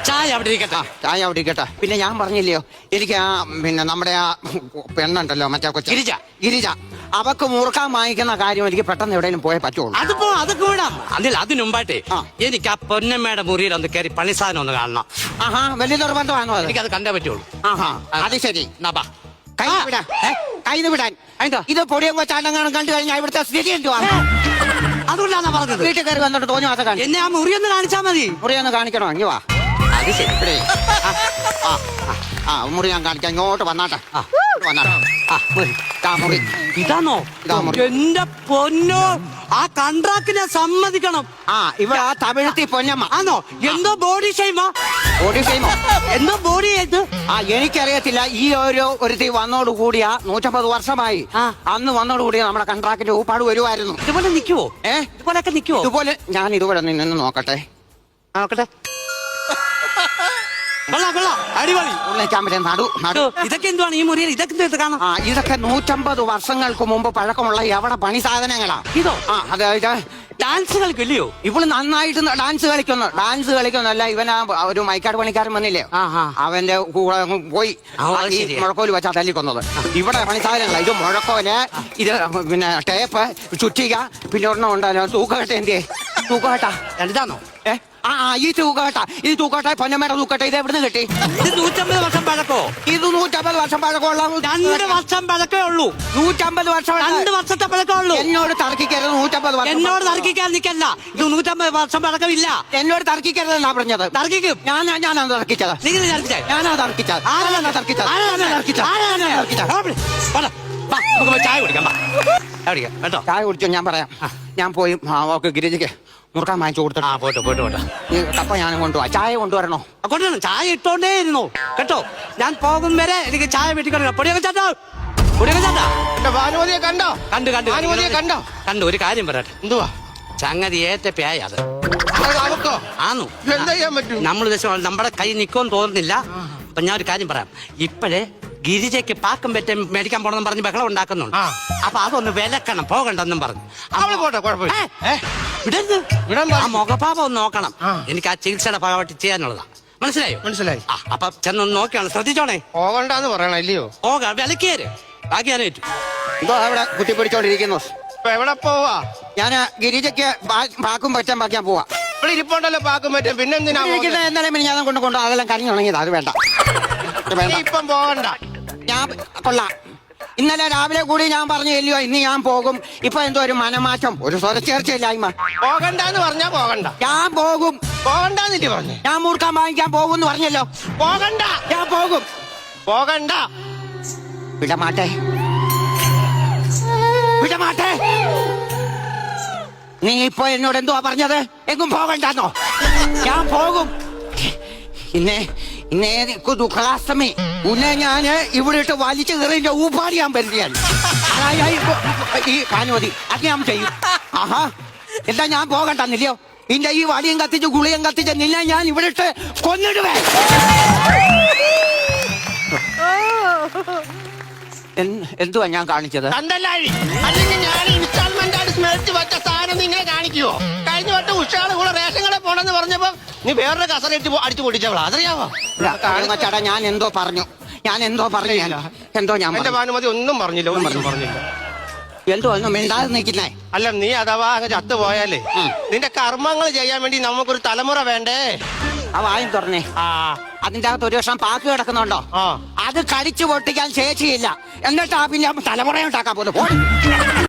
ചായ അവിടെ ഇരിക്കട്ടെ. ചായ അവിടെ ഇരിക്കട്ടെ. പിന്നെ ഞാൻ പറഞ്ഞില്ലയോ എനിക്ക് പിന്നെ നമ്മുടെ പെണ്ണുണ്ടല്ലോ മറ്റേ ഗിരിജ അവക്ക് മുറുക്കാൻ വാങ്ങിക്കുന്ന കാര്യം എനിക്ക് പെട്ടെന്ന് എവിടെയെങ്കിലും പോയേ പറ്റുള്ളൂ. അതൊക്കെ വിടാം. അതിന് മുമ്പായിട്ട് എനിക്ക് ആ പൊന്നമ്മയുടെ മുറിയിൽ ഒന്ന് കയറി പണി സാധനം ഒന്ന് കാണണം. ആഹാ, വലിയ നിർബന്ധമാണോ? എനിക്കത് കണ്ടേ പറ്റുള്ളൂ. ആഹാ, അത് ശരി. കൈന്ന് വിടാൻ ഇത് പൊടിയും കൊച്ചാണ്ടങ്ങാനും കണ്ടു കഴിഞ്ഞാൽ ഇവിടുത്തെ സ്ഥിതി എന്തുവാണ്? അതുകൊണ്ടാണ് പറഞ്ഞത്. വീട്ടിൽ കയറി വന്നിട്ട് തോന്നി മാത്രം എന്നെ ആ മുറി ഒന്ന് കാണിച്ചാ മതി. മുറി ഒന്ന് കാണിക്കണോ? ഇങ്ങി വാ. അത് ശരി. മുറി ഞാൻ കാണിക്കാം. ഇങ്ങോട്ട് വന്നാട്ടെ. മുറി ഇതാണോ? എന്റെ പൊന്നോ, ആ കൺട്രാക്ടിനെ സമ്മതിക്കണം. ഇവിടെ ആ തമിഴത്തി പൊന്നമ്മ ആണോ? എന്തോ ബോഡി ഷെയ്മോ? എന്തോ ബോഡി ചെയ്ത് എനിക്കറിയത്തില്ല. ഈ ഒരുത്തി വന്നോടുകൂടിയ 150 വർഷമായി. അന്ന് വന്നോടുകൂടിയ നമ്മുടെ കൺട്രാക്ടിന്റെ ഊപ്പാട് വരുമായിരുന്നു. ഇതുപോലെ നിൽക്കുവോ? ഇതുപോലൊക്കെ നിൽക്കുവോ? ഇതുപോലെ ഞാൻ ഇതുപോലെ നിന്ന് നോക്കട്ടെ. അടിപൊളി. ഇതൊക്കെ എന്തുവാണ് ഈ മുറിയിൽ? ഇതൊക്കെ കാണാം. ഇതൊക്കെ 150 വർഷങ്ങൾക്ക് മുമ്പ് പഴക്കമുള്ള എവിടെ പണി സാധനങ്ങളാ ഇതോ? അതായത് ഡാൻസ് കളിക്കില്ലയോ? ഇവള് നന്നായിട്ട് ഡാൻസ് കളിക്കുന്നല്ല. ഇവനാ ഒരു മൈക്കാട് പണിക്കാരൻ വന്നില്ലേ, അവന്റെ കൂടെ പോയി മുഴക്കോല് വെച്ചാ തല്ലിക്കൊന്നത്. ഇവിടെ പണി സാധനങ്ങളാ. ഇത് മുഴക്കോല്, ഇത് പിന്നെ ടേപ്പ്, ചുറ്റിക, പിന്നെ ഒരെണ്ണം ഉണ്ടല്ലോ തൂക്കട്ടെ. എന്തിയെ തൂക്കട്ട? ഇതാണോ? ഈ തൂക്കട്ട പൊന്നമ്മയുടെ തൂക്കട്ടെ. ഇത് എവിടുന്ന് കിട്ടി? ഇത് 150 വർഷം പഴക്കോ? ഇത് 150 വർഷം പഴക്കമുള്ള 2 വർഷം പഴക്കേ ഉള്ളൂ. 150 വർഷം 2 വർഷത്തെ പഴക്കേ ഉള്ളൂ. എന്നോട് തർക്കിക്കരുത്. 150 വർഷം എന്നോട് തർക്കിക്കാൻ നിൽക്കല്ല. ഇത് 150 വർഷം പഴക്കമില്ല. എന്നോട് തർക്കിക്കരുതെന്നാ പറഞ്ഞത്. തർക്കിക്കും. ഞാനാണ് തർക്കിച്ചത്. നിങ്ങൾ തർക്കിച്ചത്? ഞാനാ തർക്കിച്ചത്. ചായ കുടിക്കാം കേട്ടോ. ചായ കുടിച്ചോ? ഞാൻ പറയാം. ഞാൻ പോയി ഓക്കെ ഗിരിജയ്ക്ക് മുറുക്കാൻ വാങ്ങിച്ചു കൊടുത്തിട്ട് പോട്ടെ. ഈ കപ്പ ഞാൻ കൊണ്ടുപോവാ. ചായ കൊണ്ടുവരണോ? കൊണ്ടുവരണം. ചായ ഇട്ടോണ്ടേ ഇരുന്നു കേട്ടോ. ഞാൻ പോകും വരെ എനിക്ക് ചായ വീട്ടിൽ പൊടിയൊക്കെ ചേട്ടാ. കണ്ടു. ഒരു കാര്യം പറയട്ടെ. എന്തുവാ ചങ്ങതി ഏറ്റപ്പയായി അത് ആന്നു. നമ്മൾ നമ്മുടെ കൈ നിൽക്കുമെന്ന് തോന്നുന്നില്ല. അപ്പൊ ഞാൻ ഒരു കാര്യം പറയാം. ഇപ്പോഴേ ഗിരിജയ്ക്ക് പാക്കും പെറ്റും മേടിക്കാൻ പോണെന്നും പറഞ്ഞ് ബഹളം ഉണ്ടാക്കുന്നുണ്ട്. അപ്പൊ അതൊന്ന് വിലക്കണം, പോകണ്ടെന്നും പറഞ്ഞു. ആ മുഖപാപം ഒന്ന് നോക്കണം. എനിക്ക് ആ ചികിത്സയുടെ ഭാഗമായിട്ട് ചെയ്യാനുള്ളതാ. മനസ്സിലായി. അപ്പൊ ചെന്നൊന്ന് നോക്കിയാണ്. ശ്രദ്ധിച്ചോണേ. പോകണ്ടെന്ന് പറയണ ഇല്ലയോ? വിലക്കേര് ബാക്കി ഞാൻ ഏറ്റു. എന്തോ അവിടെ കുത്തിപ്പിടിച്ചോണ്ടിരിക്കുന്നു. എവിടെ പോവാ? ഞാൻ ഗിരിജയ്ക്ക് പാക്കും പറ്റാൻ പാക്കാൻ പോവാ. ഇവിടെ ഇരിപ്പുണ്ടല്ലോ പാക്കും പറ്റും. പിന്നെ എന്തിനാ എന്നാലും ഞാൻ കൊണ്ടു അതെല്ലാം കരിഞ്ഞു തുടങ്ങിയത്. അത് വേണ്ട. ഇപ്പം പോകണ്ട. ഞാൻ കൊള്ളാം. ഇന്നലെ രാവിലെ കൂടി ഞാൻ പറഞ്ഞു ഇല്ലയോ ഇന്ന് ഞാൻ പോകും. ഇപ്പൊ എന്തോ ഒരു മനമാറ്റം, ഒരു സ്വരച്ചേർച്ചയില്ലായ്മ. പോകണ്ടെന്ന് പറഞ്ഞാ പോകണ്ട. ഞാൻ പോകും. പോകണ്ടെന്നിട്ട് പറഞ്ഞു. ഞാൻ മൂർക്കാൻ വാങ്ങിക്കാൻ പോകുമെന്ന് പറഞ്ഞല്ലോ. പോകണ്ട. ഞാൻ പോകും. പോകണ്ട. വിടമാട്ടെ. നീ ഇപ്പൊ എന്നോട് എന്തുവാ പറഞ്ഞത്? എങ്ങും പോകണ്ടെന്നോ? ഞാൻ പോകും. ഇന്നേ ദുഃഖാസ്തമി ഉന്നെ ഞാന് ഇവിടെ ഇട്ട് വലിച്ചു കയറിന്റെ ഊപ്പാടി ഞാൻ പരിചയാണ്. ഈ ഭാനുമതി അത് ഞാൻ ചെയ്യും. എന്താ ഞാൻ പോകണ്ടെന്നില്ലയോ? നിന്റെ ഈ വടിയും കത്തിച്ച് ഗുളിയും കത്തിച്ച് നിന്നെ ഞാൻ ഇവിടെ ഇട്ട് കൊന്നിടുവേ. എന്തുവാ ഞാൻ കാണിച്ചത്? അല്ലെങ്കിൽ ഞാൻ ഇൻസ്റ്റാൾമെന്റ് ആയിട്ട് സ്മരിച്ച് വെച്ച സാധനം നിങ്ങളെ കാണിക്കുവോ? കഴിഞ്ഞ വട്ടം ഉഷാള് കൂടെ റേഷൻ കട പോണെന്ന് പറഞ്ഞപ്പോ നീ വേറൊരു കസര അടിച്ചു പൊടിച്ചവളാ. അതറിയാവോ? ചേട്ടാ ഞാൻ എന്തോ പറഞ്ഞു. എന്റെ ഭാനുമതി ഒന്നും പറഞ്ഞില്ല. എന്തോ ഒന്നും മിണ്ടാതെ നിൽക്കുന്നേ. അല്ല, നീ അഥവാ അങ്ങ് ചത്തുപോയാലേ നിന്റെ കർമ്മങ്ങൾ ചെയ്യാൻ വേണ്ടി നമുക്കൊരു തലമുറ വേണ്ടേ? ആ വായും തുറന്നേ. അതിന്റെ അകത്ത് ഒരു വർഷം പാക്ക് കിടക്കുന്നുണ്ടോ? അത് കടിച്ചു പൊട്ടിക്കാൻ ശേഷിയില്ല. എന്നിട്ടാ പിന്നെ തലമുറ ഉണ്ടാക്കാൻ പോലും.